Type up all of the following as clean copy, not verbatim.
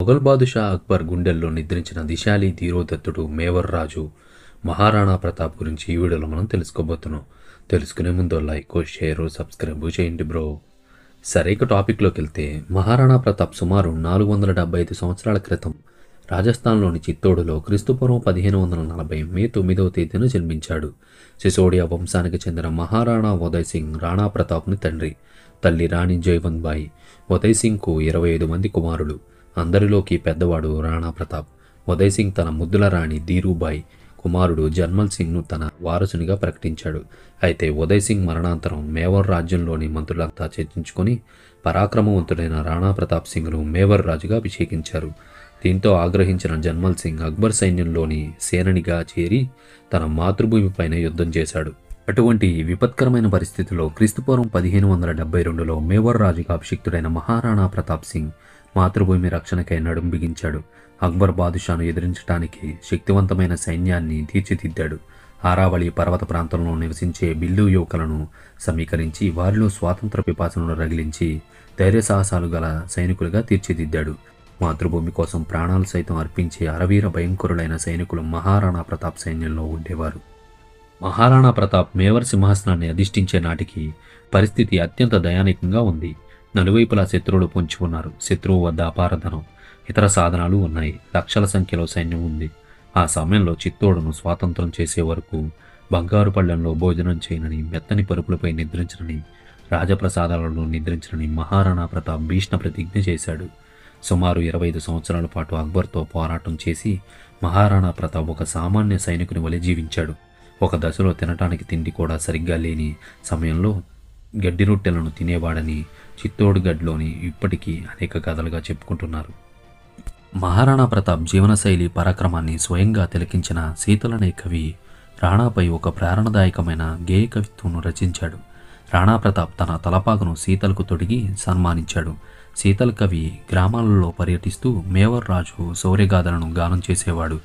మొఘల్ బాదుషా అక్బర్ గుండెల్లో నిద్రించిన దిశాలి ధీరోదత్తుడు మేవర్ రాజు మహారాణా ప్రతాప్ గురించి ఈ వీడియోలో మనం తెలుసుకోబోతున్నాం. తెలుసుకునే ముందు లైక్, షేర్, సబ్స్క్రైబ్ చేయండి బ్రో. సరే, ఇక టాపిక్లోకి వెళ్తే మహారాణా ప్రతాప్ సుమారు 475 సంవత్సరాల క్రితం రాజస్థాన్లోని చిత్తోడులో క్రీస్తుపూర్వం 1540 మే 9వ తేదీన జన్మించాడు. సిసోడియా వంశానికి చెందిన మహారాణా ఉదయ్ సింగ్ రాణా ప్రతాప్ని తండ్రి. తల్లి రాణి జైవంత్ బాయి. ఉదయ్ సింగ్కు 25 మంది కుమారులు. అందరిలోకి పెద్దవాడు రాణా ప్రతాప్. ఉదయ్ సింగ్ తన ముద్దుల రాణి ధీరూబాయి కుమారుడు జర్మల్ సింగ్ను తన వారసునిగా ప్రకటించాడు. అయితే ఉదయ్ సింగ్ మరణాంతరం మేవర్ రాజ్యంలోని మంత్రులంతా చర్చించుకొని పరాక్రమవంతుడైన రాణా ప్రతాప్ సింగ్ను మేవర్ రాజుగా అభిషేకించారు. దీంతో ఆగ్రహించిన జర్మల్ సింగ్ అక్బర్ సైన్యంలోని సేననిగా చేరి తన మాతృభూమిపైన యుద్ధం చేశాడు. అటువంటి విపత్కరమైన పరిస్థితిలో క్రీస్తుపూర్వం 1572లో మేవర్ రాజుగా అభిషిక్తుడైన మహారాణా ప్రతాప్ సింగ్ మాతృభూమి రక్షణకై నడుం బిగించాడు. అక్బర్ బాదుషాను ఎదిరించడానికి శక్తివంతమైన సైన్యాన్ని తీర్చిదిద్దాడు. ఆరావళి పర్వత ప్రాంతంలో నివసించే బిల్లు యువకులను సమీకరించి వారిలో స్వాతంత్ర పిపాసను రగిలించి ధైర్య సాహసాలు గల సైనికులుగా తీర్చిదిద్దాడు. మాతృభూమి కోసం ప్రాణాలు సైతం అర్పించే అరవీర భయంకరులైన సైనికులు మహారాణా ప్రతాప్ సైన్యంలో ఉండేవారు. మహారాణా ప్రతాప్ మేవర్ సింహాసనాన్ని అధిష్ఠించే నాటికి పరిస్థితి అత్యంత దయానీయంగా ఉంది. నలువైపులా శత్రువులు పొంచి ఉన్నారు. శత్రువు వద్ద అపారధనం, ఇతర సాధనాలు ఉన్నాయి. లక్షల సంఖ్యలో సైన్యం ఉంది. ఆ సమయంలో చిత్తోడును స్వాతంత్రం చేసే వరకు బంగారు పళ్ళెంలో భోజనం చేయనని, మెత్తని పరుపులపై నిద్రించనని, రాజప్రసాదాలలో నిద్రించనని మహారాణా ప్రతాప్ భీష్ణ ప్రతిజ్ఞ చేశాడు. సుమారు 25 సంవత్సరాల పాటు అక్బర్తో పోరాటం చేసి మహారాణా ప్రతాప్ ఒక సామాన్య సైనికుని వలె జీవించాడు. ఒక దశలో తినటానికి తిండి కూడా సరిగ్గా లేని సమయంలో గడ్డి రొట్టెలను తినేవాడని చిత్తోడు గడ్లోని ఇప్పటికీ అనేక కథలుగా చెప్పుకుంటున్నారు. మహారాణా ప్రతాప్ జీవనశైలి పరాక్రమాన్ని స్వయంగా తిలకించిన శీతల్ అనే కవి రాణాపై ఒక ప్రేరణాదాయకమైన గేయ కవిత్వం రచించాడు. రాణా ప్రతాప్ తన తలపాగను శీతల్కు తొడిగి సన్మానించాడు. శీతల్ కవి గ్రామాలలో పర్యటిస్తూ మేవర్ రాజు శౌర్యగాథలను గానం చేసేవాడు.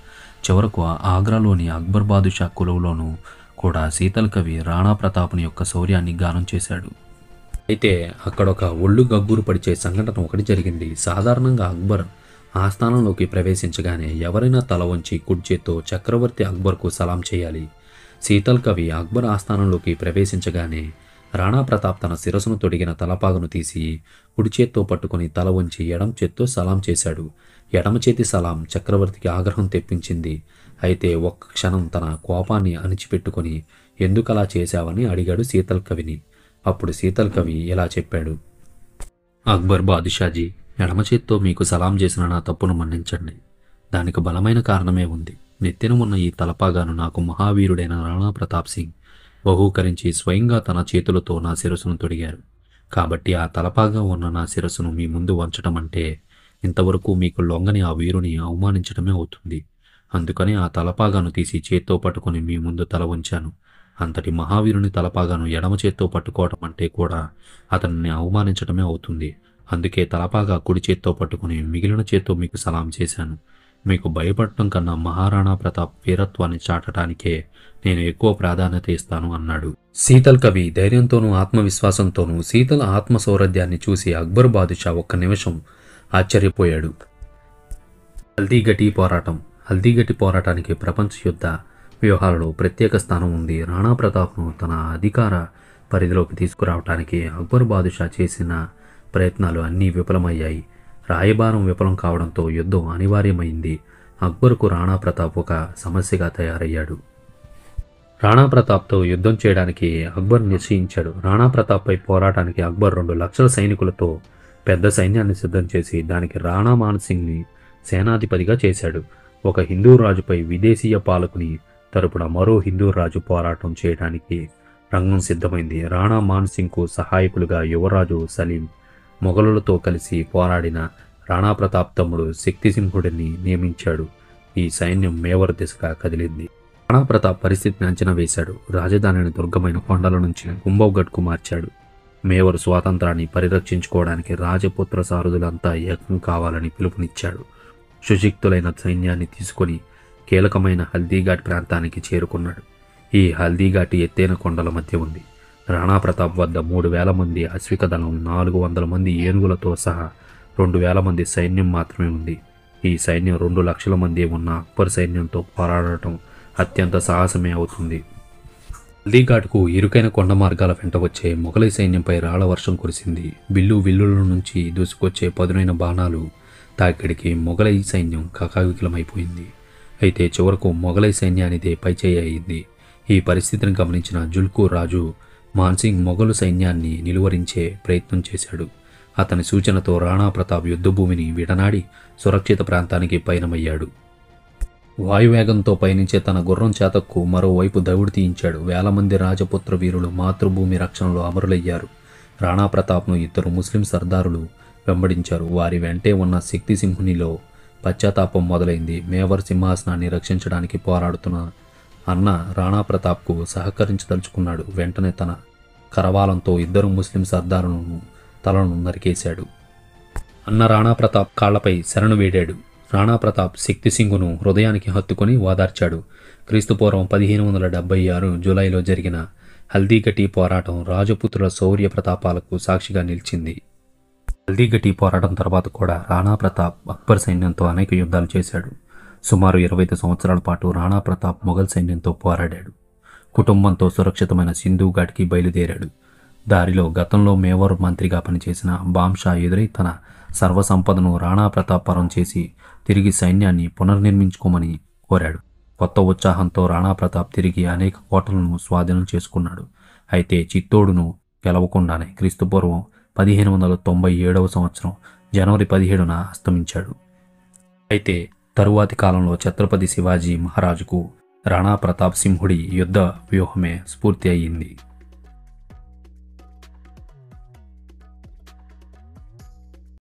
చివరకు ఆగ్రాలోని అక్బర్ బాదుషా కొలువులోనూ కూడా శీతల్ కవి రాణా ప్రతాప్ని యొక్క శౌర్యాన్ని గానం చేశాడు. అయితే అక్కడ ఒక ఒళ్ళు గగ్గురు పడిచే సంఘటన ఒకటి జరిగింది. సాధారణంగా అక్బర్ ఆస్థానంలోకి ప్రవేశించగానే ఎవరైనా తల వంచి కుడి చేత్తో చక్రవర్తి అక్బర్కు సలాం చేయాలి. శీతల్ కవి అక్బర్ ఆస్థానంలోకి ప్రవేశించగానే రాణా ప్రతాప్ తన శిరస్సును తొడిగిన తలపాగను తీసి కుడి చేత్తో పట్టుకుని తల వంచి ఎడమ చేత్తో సలాం చేశాడు. ఎడమ చేతి సలాం చక్రవర్తికి ఆగ్రహం తెప్పించింది. అయితే ఒక్క క్షణం తన కోపాన్ని అణిచిపెట్టుకుని ఎందుకలా చేశావని అడిగాడు శీతల్ కవిని. అప్పుడు శీతల్ కవి ఇలా చెప్పాడు: అక్బర్ బాదుషాజీ, ఎడమ చేత్తో మీకు సలాం చేసిన నా తప్పును మన్నించండి. దానికి బలమైన కారణమే ఉంది. నెత్తిన ఉన్న ఈ తలపాగాను నాకు మహావీరుడైన రాణా ప్రతాప్ సింగ్ బహూకరించి స్వయంగా తన చేతులతో నా శిరస్సును తొడిగారు. కాబట్టి ఆ తలపాగా ఉన్న నా శిరస్సును మీ ముందు వంచటం అంటే ఇంతవరకు మీకు లొంగని ఆ వీరుని అవమానించడమే అవుతుంది. అందుకని ఆ తలపాగాను తీసి చేత్తో పట్టుకుని మీ ముందు తల వంచాను. అంతటి మహావీరుని తలపాగాను ఎడమ చేత్తో పట్టుకోవటం అంటే కూడా అతన్ని అవమానించడమే అవుతుంది. అందుకే తలపాగా కుడి చేత్తో పట్టుకుని మిగిలిన చేత్తో మీకు సలాం చేశాను. మీకు భయపడటం కన్నా మహారాణా ప్రతాప్ వీరత్వాన్ని చాటడానికే నేను ఎక్కువ ప్రాధాన్యత ఇస్తాను అన్నాడు. శీతల్ కవి ధైర్యంతోనూ ఆత్మవిశ్వాసంతోనూ శీతల్ ఆత్మసౌరధ్యాన్ని చూసి అక్బర్ బాదుషా ఒక్క నిమిషం ఆశ్చర్యపోయాడు. హల్దీఘటి పోరాటానికి ప్రపంచ యుద్ధ వ్యూహాలలో ప్రత్యేక స్థానం ఉంది. రాణా ప్రతాప్ను తన అధికార పరిధిలోకి తీసుకురావడానికి అక్బర్ బాదుషా చేసిన ప్రయత్నాలు అన్నీ విఫలమయ్యాయి. రాయబారం విఫలం కావడంతో యుద్ధం అనివార్యమైంది. అక్బర్కు రాణా ప్రతాప్ ఒక సమస్యగా తయారయ్యాడు. రాణా ప్రతాప్తో యుద్ధం చేయడానికి అక్బర్ నిశ్చయించాడు. రాణా ప్రతాప్పై పోరాటానికి అక్బర్ 2 లక్షల సైనికులతో పెద్ద సైన్యాన్ని సిద్ధం చేసి దానికి రాణా మాన్సింగ్ని సేనాధిపతిగా చేశాడు. ఒక హిందూ రాజుపై విదేశీయ పాలకుని తరపున మరో హిందూ రాజు పోరాటం చేయడానికి రంగం సిద్ధమైంది. రాణా మాన్సింగ్కు సహాయకులుగా యువరాజు సలీం మొఘలులతో కలిసి పోరాడిన రాణా ప్రతాప్ తమ్ముడు శక్తిసింహుడిని నియమించాడు. ఈ సైన్యం మేవర్ దిశగా కదిలింది. రాణా ప్రతాప్ పరిస్థితిని అంచనా వేశాడు. రాజధానిని దుర్గమైన కొండల నుంచి కుంభవ్గఢ్కు మార్చాడు. మేవర్ స్వాతంత్రాన్ని పరిరక్షించుకోవడానికి రాజపుత్ర సారథులంతా ఏకం కావాలని పిలుపునిచ్చాడు. సుశక్తులైన సైన్యాన్ని తీసుకొని కీలకమైన హల్దీఘాట్ ప్రాంతానికి చేరుకున్నాడు. ఈ హల్దీఘాట్ ఎత్తైన కొండల మధ్య ఉంది. రాణా ప్రతాప్ వద్ద 3000 మంది అశ్విక దళం, 400 మంది ఏనుగులతో సహా 2,000 మంది సైన్యం మాత్రమే ఉంది. ఈ సైన్యం 2 లక్షల మంది ఉన్న అక్బర్ సైన్యంతో పోరాడటం అత్యంత సాహసమే అవుతుంది. హల్దీఘాట్కు ఇరుకైన కొండ మార్గాల వెంట వచ్చే మొఘలై సైన్యంపై రాళ్ల వర్షం కురిసింది. విల్లుల నుంచి దూసుకొచ్చే పదునైన బాణాలు తాకిడికి మొఘలై సైన్యం కకావికలమైపోయింది. అయితే చివరకు మొఘలై సైన్యానిదే పైచేయి అయింది. ఈ పరిస్థితిని గమనించిన జుల్కు రాజు మాన్సింగ్ మొఘలు సైన్యాన్ని నిలువరించే ప్రయత్నం చేశాడు. అతని సూచనతో రాణా ప్రతాప్ యుద్ధభూమిని విడనాడి సురక్షిత ప్రాంతానికి పయనమయ్యాడు. వాయువేగంతో పయనించే తన గుర్రం చేతక్కు మరోవైపు దవుడు తీయించాడు. 1000 మంది రాజపుత్ర వీరులు మాతృభూమి రక్షణలో అమరులయ్యారు. రాణా ప్రతాప్ను 2 ముస్లిం సర్దారులు వెంబడించారు. వారి వెంటే ఉన్న శక్తి సింహునిలో పశ్చాత్తాపం మొదలైంది. మేవర్ సింహాసనాన్ని రక్షించడానికి పోరాడుతున్న అన్న రాణా ప్రతాప్కు సహకరించదలుచుకున్నాడు. వెంటనే తన కరవాలంతో 2 ముస్లిం సర్దారులను తలను నరికేశాడు. అన్న రాణా ప్రతాప్ కాళ్లపై శరణు వేడాడు. రాణా ప్రతాప్ శక్తి సింగును హృదయానికి హత్తుకొని ఓదార్చాడు. క్రీస్తుపూర్వం 1576 జూలైలో జరిగిన హల్దీఘటీ పోరాటం రాజపుత్రుల శౌర్య ప్రతాపాలకు సాక్షిగా నిలిచింది. హల్దీఘటీ పోరాటం తర్వాత కూడా రాణా ప్రతాప్ అక్బర్ సైన్యంతో అనేక యుద్ధాలు చేశాడు. సుమారు 25 సంవత్సరాల పాటు రాణా ప్రతాప్ మొఘల్ సైన్యంతో పోరాడాడు. కుటుంబంతో సురక్షితమైన సింధు ఘాట్కి బయలుదేరాడు. దారిలో గతంలో మేవార్ మంత్రిగా పనిచేసిన బాంషా ఎదురై తన సర్వసంపదను రాణా ప్రతాప్ పరం చేసి తిరిగి సైన్యాన్ని పునర్నిర్మించుకోమని కోరాడు. కొత్త ఉత్సాహంతో రాణా ప్రతాప్ తిరిగి అనేక కోటలను స్వాధీనం చేసుకున్నాడు. అయితే చిత్తోడును గెలవకుండానే క్రీస్తుపూర్వం 1597 సంవత్సరం జనవరి 17న అస్తమించాడు. అయితే తరువాతి కాలంలో ఛత్రపతి శివాజీ మహారాజుకు రాణా ప్రతాప్ సింహుడి యుద్ధ వ్యూహమే స్ఫూర్తి అయ్యింది.